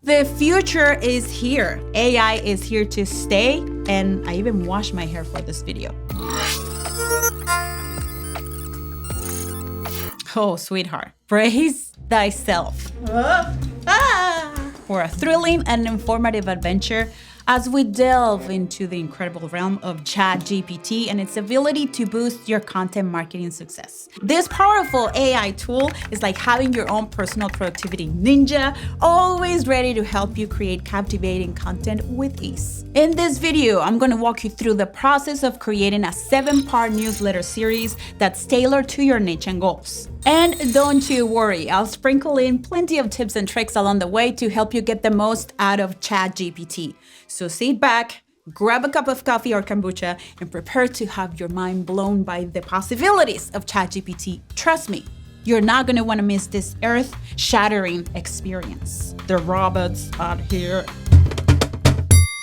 The future is here. AI is here to stay, and I even washed my hair for this video. Oh, sweetheart, brace thyself for a thrilling and informative adventure as we delve into the incredible realm of ChatGPT and its ability to boost your content marketing success. This powerful AI tool is like having your own personal productivity ninja, always ready to help you create captivating content with ease. In this video, I'm going to walk you through the process of creating a 7-part newsletter series that's tailored to your niche and goals. And don't you worry, I'll sprinkle in plenty of tips and tricks along the way to help you get the most out of ChatGPT. So sit back, grab a cup of coffee or kombucha, and prepare to have your mind blown by the possibilities of ChatGPT. Trust me, you're not going to want to miss this earth-shattering experience. The robots are here.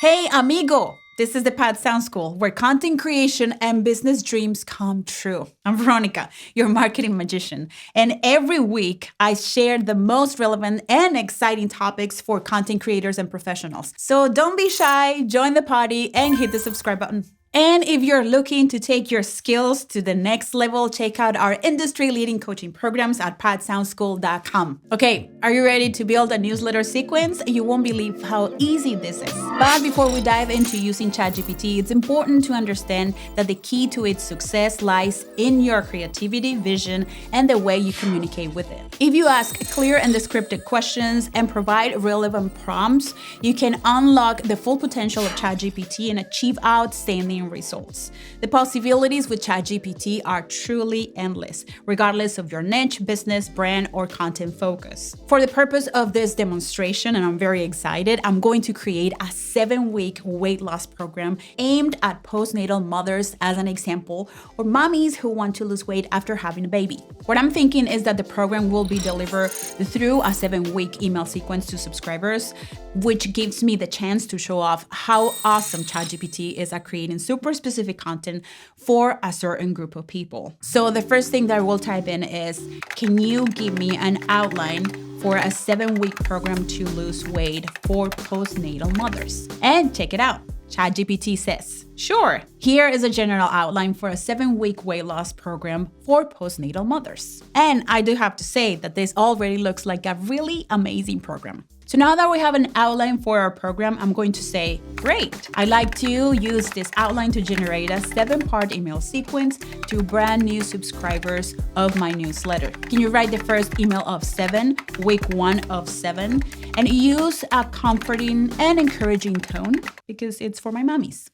Hey, amigo! This is the Pad Sound School, where content creation and business dreams come true. I'm Veronica, your marketing magician, and every week I share the most relevant and exciting topics for content creators and professionals. So don't be shy, join the party, and hit the subscribe button. And if you're looking to take your skills to the next level, check out our industry-leading coaching programs at padsoundschool.com. Okay, are you ready to build a newsletter sequence? You won't believe how easy this is. But before we dive into using ChatGPT, it's important to understand that the key to its success lies in your creativity, vision, and the way you communicate with it. If you ask clear and descriptive questions and provide relevant prompts, you can unlock the full potential of ChatGPT and achieve outstanding results. The possibilities with ChatGPT are truly endless, regardless of your niche, business, brand, or content focus. For the purpose of this demonstration, and I'm very excited, I'm going to create a 7-week weight loss program aimed at postnatal mothers as an example, or mommies who want to lose weight after having a baby. What I'm thinking is that the program will be delivered through a 7-week email sequence to subscribers, which gives me the chance to show off how awesome ChatGPT is at creating super specific content for a certain group of people. So the first thing that I will type in is, can you give me an outline for a 7-week program to lose weight for postnatal mothers? And check it out. ChatGPT says, sure, here is a general outline for a 7-week weight loss program for postnatal mothers. And I do have to say that this already looks like a really amazing program. So now that we have an outline for our program, I'm going to say, great. I like to use this outline to generate a 7-part email sequence to brand new subscribers of my newsletter. Can you write the first email of 7, week 1 of 7, and use a comforting and encouraging tone because it's for my mommies.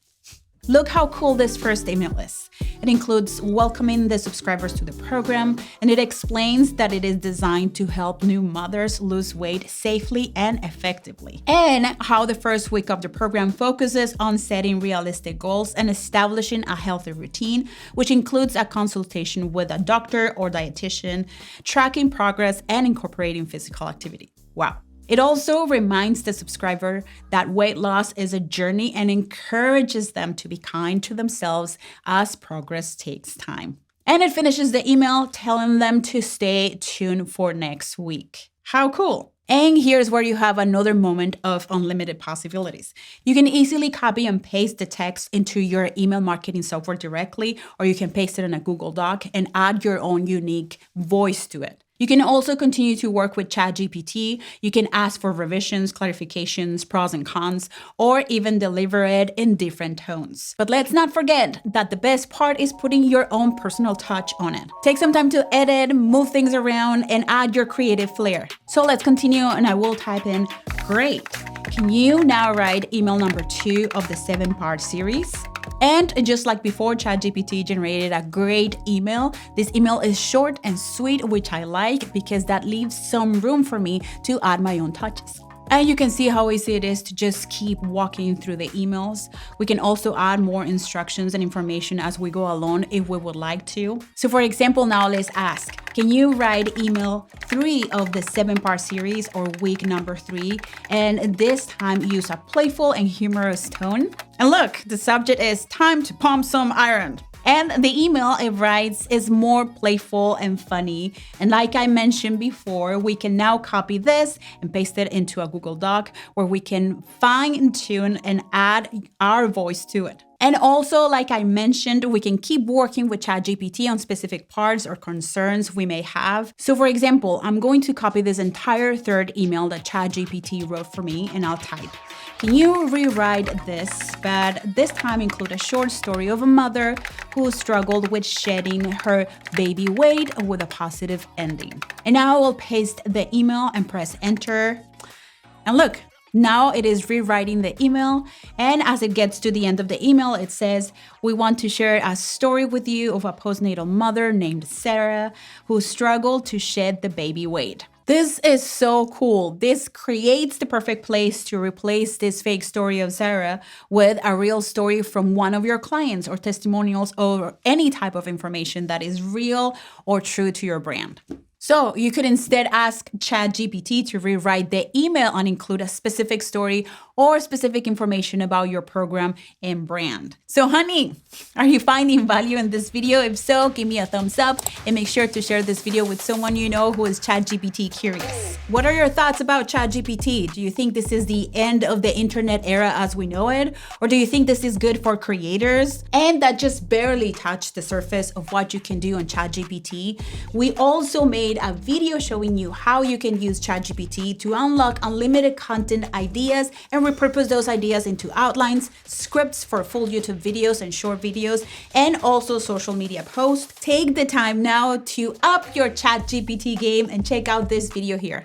Look how cool this first email is. It includes welcoming the subscribers to the program, and it explains that it is designed to help new mothers lose weight safely and effectively, and how the first week of the program focuses on setting realistic goals and establishing a healthy routine, which includes a consultation with a doctor or dietitian, tracking progress, and incorporating physical activity. Wow. It also reminds the subscriber that weight loss is a journey and encourages them to be kind to themselves as progress takes time. And it finishes the email telling them to stay tuned for next week. How cool! And here's where you have another moment of unlimited possibilities. You can easily copy and paste the text into your email marketing software directly, or you can paste it in a Google Doc and add your own unique voice to it. You can also continue to work with ChatGPT. You can ask for revisions, clarifications, pros and cons, or even deliver it in different tones. But let's not forget that the best part is putting your own personal touch on it. Take some time to edit, move things around, and add your creative flair. So let's continue, and I will type in, great. Can you now write email number 2 of the 7-part series? And just like before, ChatGPT generated a great email. This email is short and sweet, which I like because that leaves some room for me to add my own touches. And you can see how easy it is to just keep walking through the emails. We can also add more instructions and information as we go along if we would like to. So for example, now let's ask, can you write email 3 of the 7-part series or week number 3? And this time use a playful and humorous tone. And look, the subject is time to pump some iron. And the email it writes is more playful and funny. And like I mentioned before, we can now copy this and paste it into a Google Doc where we can fine tune and add our voice to it. And also, like I mentioned, we can keep working with ChatGPT on specific parts or concerns we may have. So for example, I'm going to copy this entire third email that ChatGPT wrote for me and I'll type, can you rewrite this, but this time include a short story of a mother who struggled with shedding her baby weight with a positive ending. And now I will paste the email and press enter. And look, now it is rewriting the email, and as it gets to the end of the email, it says, we want to share a story with you of a postnatal mother named Sarah who struggled to shed the baby weight. This is so cool. This creates the perfect place to replace this fake story of Sarah with a real story from one of your clients or testimonials or any type of information that is real or true to your brand. So you could instead ask ChatGPT to rewrite the email and include a specific story or specific information about your program and brand. So honey, are you finding value in this video? If so, give me a thumbs up and make sure to share this video with someone you know who is ChatGPT curious. What are your thoughts about ChatGPT? Do you think this is the end of the internet era as we know it? Or do you think this is good for creators? And that just barely touched the surface of what you can do on ChatGPT. We also made a video showing you how you can use ChatGPT to unlock unlimited content ideas and repurpose those ideas into outlines, scripts for full YouTube videos and short videos, and also social media posts. Take the time now to up your ChatGPT game and check out this video here.